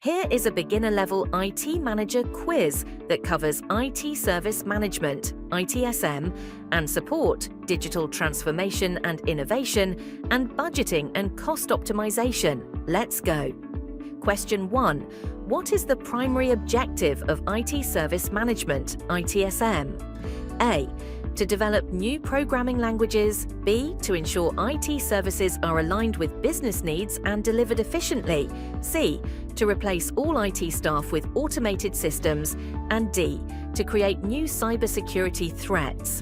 Here is a beginner-level IT manager quiz that covers IT service management, ITSM, and support, digital transformation and innovation, and budgeting and cost optimization. Let's go. Question 1. What is the primary objective of IT service management, ITSM? A. To develop new programming languages. B. To ensure IT services are aligned with business needs and delivered efficiently. C. To replace all IT staff with automated systems. And D. To create new cybersecurity threats.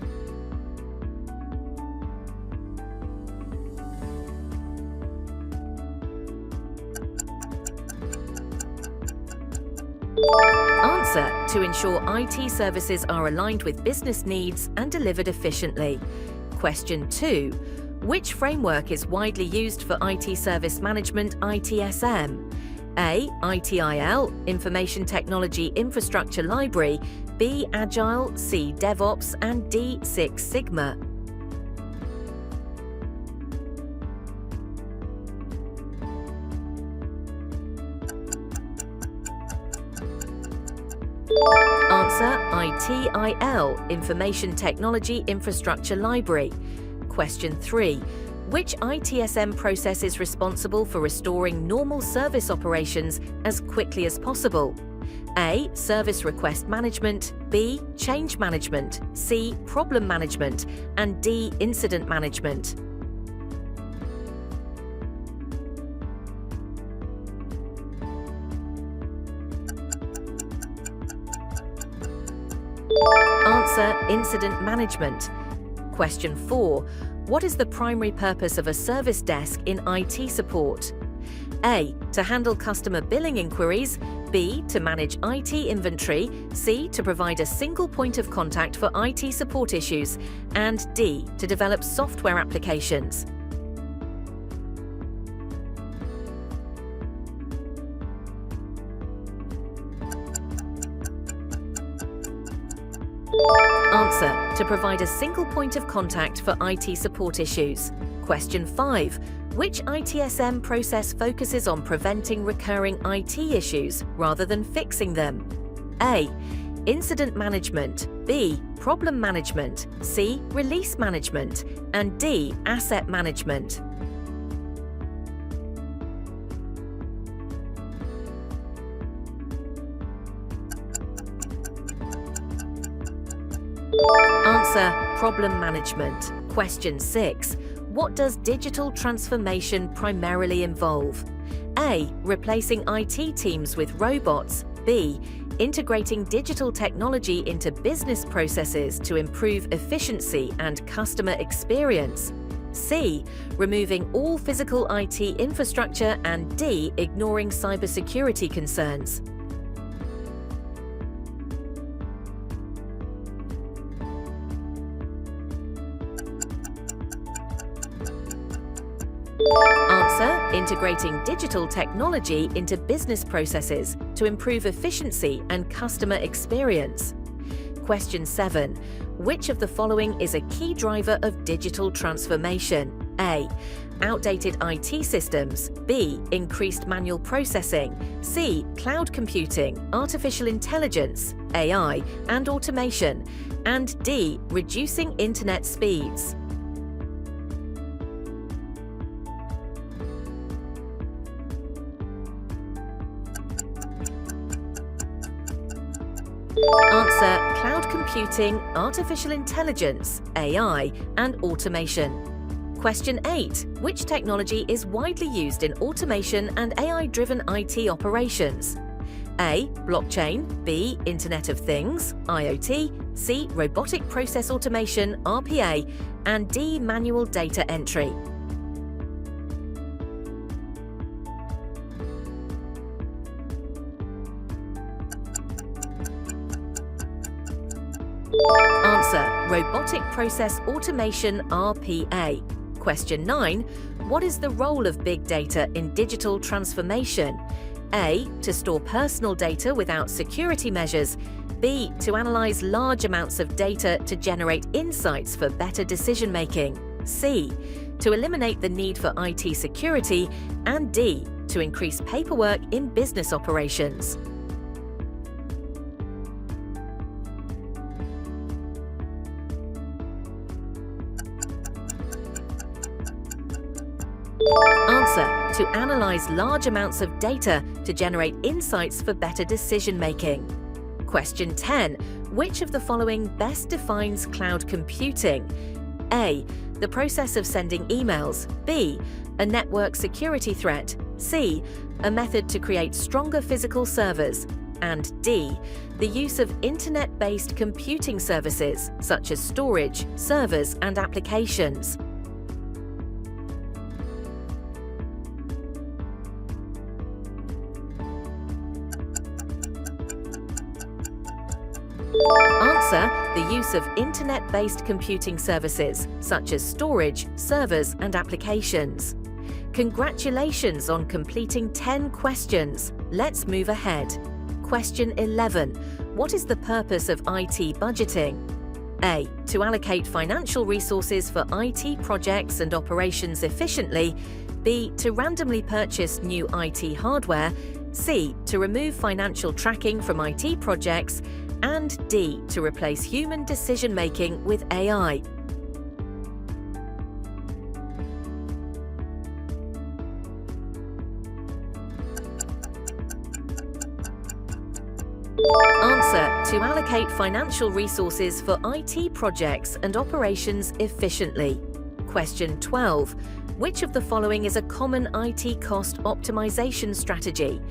Answer: to ensure IT services are aligned with business needs and delivered efficiently. Question 2. Which framework is widely used for IT service management, ITSM? A. ITIL, Information Technology Infrastructure Library. B. Agile. C. DevOps. And D. Six Sigma. Answer: ITIL, Information Technology Infrastructure Library. Question 3. Which ITSM process is responsible for restoring normal service operations as quickly as possible? A. Service Request Management. B. Change Management. C. Problem Management. And D. Incident Management. Answer: Incident Management. Question 4. What is the primary purpose of a service desk in IT support? A. To handle customer billing inquiries. B. To manage IT inventory. C. To provide a single point of contact for IT support issues. And D. To develop software applications. Answer: to provide a single point of contact for IT support issues. Question 5. Which ITSM process focuses on preventing recurring IT issues rather than fixing them? A. Incident Management. B. Problem Management. C. Release Management. And D. Asset Management. Answer: Problem Management. Question 6. What does digital transformation primarily involve? A. Replacing IT teams with robots. B. Integrating digital technology into business processes to improve efficiency and customer experience. C. Removing all physical IT infrastructure. And D. Ignoring cybersecurity concerns. Answer: integrating digital technology into business processes to improve efficiency and customer experience. Question 7. Which of the following is a key driver of digital transformation? A. Outdated IT systems. B. Increased manual processing. C. Cloud computing, artificial intelligence, AI, and automation. And D. Reducing internet speeds. Answer: cloud computing, artificial intelligence, AI, and automation. Question 8. Which technology is widely used in automation and AI-driven IT operations? A. Blockchain. B. Internet of Things, IoT. C. Robotic Process Automation, RPA. And D. Manual data entry. Answer: Robotic Process Automation, RPA. Question 9. What is the role of big data in digital transformation? A. To store personal data without security measures. B. To analyze large amounts of data to generate insights for better decision-making. C. To eliminate the need for IT security. And D. to increase paperwork in business operations? Answer: to analyze large amounts of data to generate insights for better decision-making. Question 10. Which of the following best defines cloud computing? A. The process of sending emails. B. A network security threat. C. A method to create stronger physical servers. And D. The use of internet-based computing services, such as storage, servers, and applications. Answer: the use of internet-based computing services, such as storage, servers, and applications. Congratulations on completing 10 questions. Let's move ahead. Question 11. What is the purpose of IT budgeting? A. To allocate financial resources for IT projects and operations efficiently. B. To randomly purchase new IT hardware. C. To remove financial tracking from IT projects. And D. To replace human decision-making with AI. Answer: to allocate financial resources for IT projects and operations efficiently. Question 12. Which of the following is a common IT cost optimization strategy?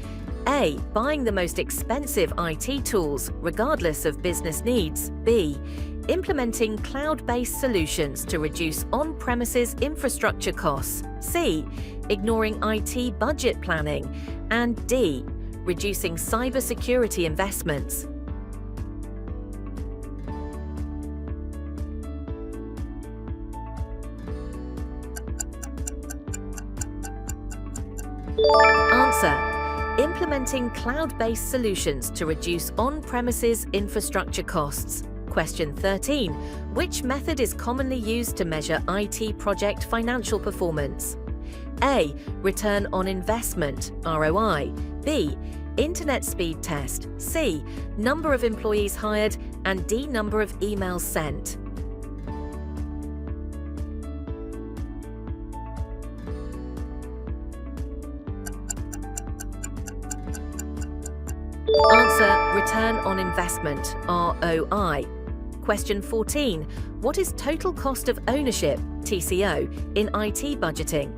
A. Buying the most expensive IT tools, regardless of business needs. B. Implementing cloud-based solutions to reduce on-premises infrastructure costs. C. Ignoring IT budget planning. And D. Reducing cybersecurity investments. Answer: implementing cloud-based solutions to reduce on-premises infrastructure costs. Question 13. Which method is commonly used to measure IT project financial performance? A. Return on investment, ROI. B. Internet speed test. C. Number of employees hired. And D. Number of emails sent. Answer: return on investment, ROI. Question 14. What is total cost of ownership, TCO, in IT budgeting?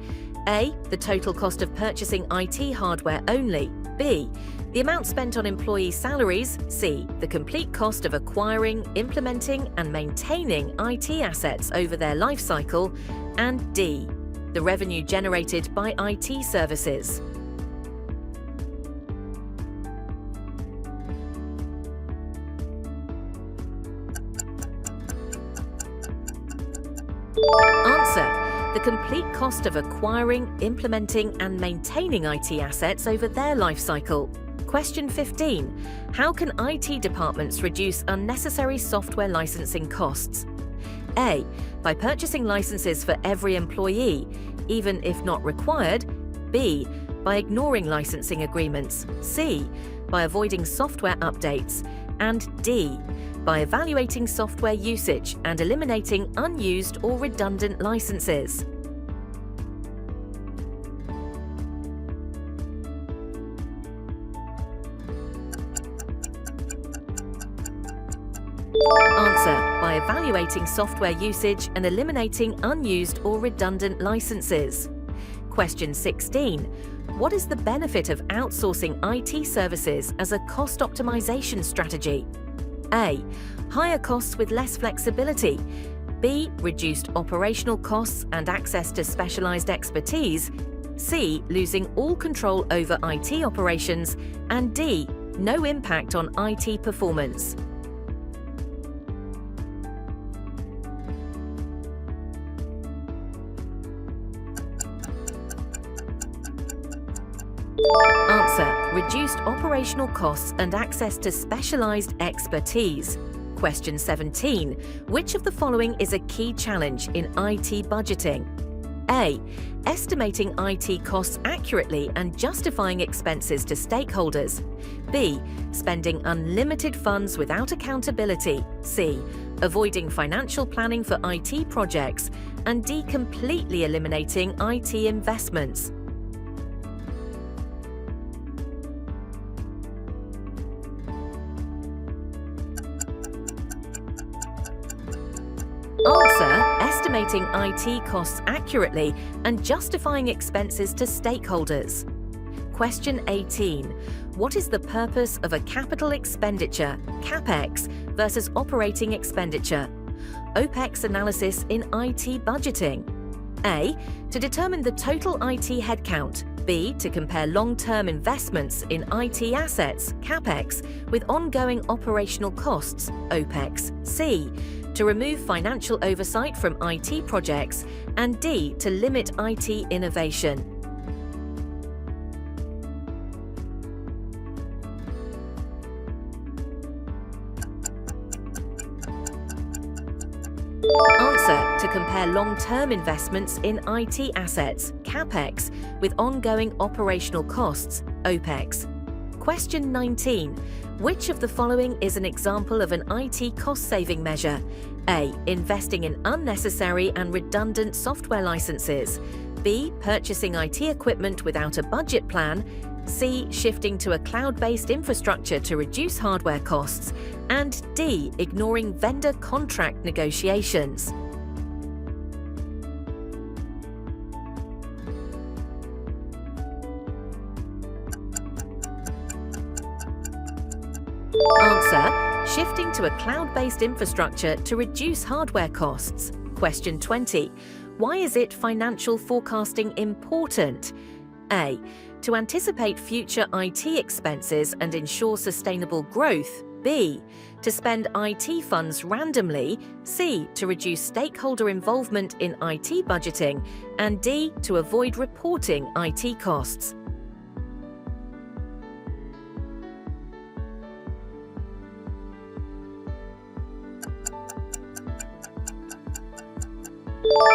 A. The total cost of purchasing IT hardware only. B. The amount spent on employee salaries. C. The complete cost of acquiring, implementing, and maintaining IT assets over their life cycle. And D. The revenue generated by IT services. Answer: the complete cost of acquiring, implementing, and maintaining IT assets over their life cycle. Question 15. How can IT departments reduce unnecessary software licensing costs? A. By purchasing licenses for every employee, even if not required. B. By ignoring licensing agreements. C. By avoiding software updates. And D. By evaluating software usage and eliminating unused or redundant licenses. Answer: by evaluating software usage and eliminating unused or redundant licenses. Question 16. What is the benefit of outsourcing IT services as a cost optimization strategy? A. Higher costs with less flexibility. B. Reduced operational costs and access to specialized expertise. C. Losing all control over IT operations. And D. No impact on IT performance. Answer: reduced operational costs and access to specialized expertise. Question 17. Which of the following is a key challenge in IT budgeting? A. Estimating IT costs accurately and justifying expenses to stakeholders. B. Spending unlimited funds without accountability. C. Avoiding financial planning for IT projects. And D. Completely eliminating IT investments. Answer: estimating IT costs accurately and justifying expenses to stakeholders. Question 18. What is the purpose of a capital expenditure, CapEx, versus operating expenditure? OpEx analysis in IT budgeting. A. To determine the total IT headcount. B. To compare long-term investments in IT assets, CapEx, with ongoing operational costs, OpEx. C. To remove financial oversight from IT projects. And D. To limit IT innovation. Answer: to compare long-term investments in IT assets, CapEx, with ongoing operational costs, OpEx. Question 19. Which of the following is an example of an IT cost-saving measure? A. Investing in unnecessary and redundant software licenses. B. Purchasing IT equipment without a budget plan. C. Shifting to a cloud-based infrastructure to reduce hardware costs. And D. Ignoring vendor contract negotiations. Answer: shifting to a cloud-based infrastructure to reduce hardware costs. Question 20. Why is it financial forecasting important? A. To anticipate future IT expenses and ensure sustainable growth. B. To spend IT funds randomly. C. To reduce stakeholder involvement in IT budgeting. And D. To avoid reporting IT costs.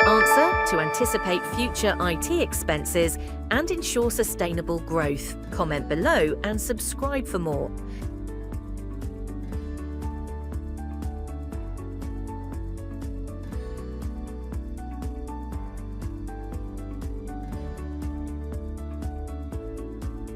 Answer: to anticipate future IT expenses and ensure sustainable growth. Comment below and subscribe for more.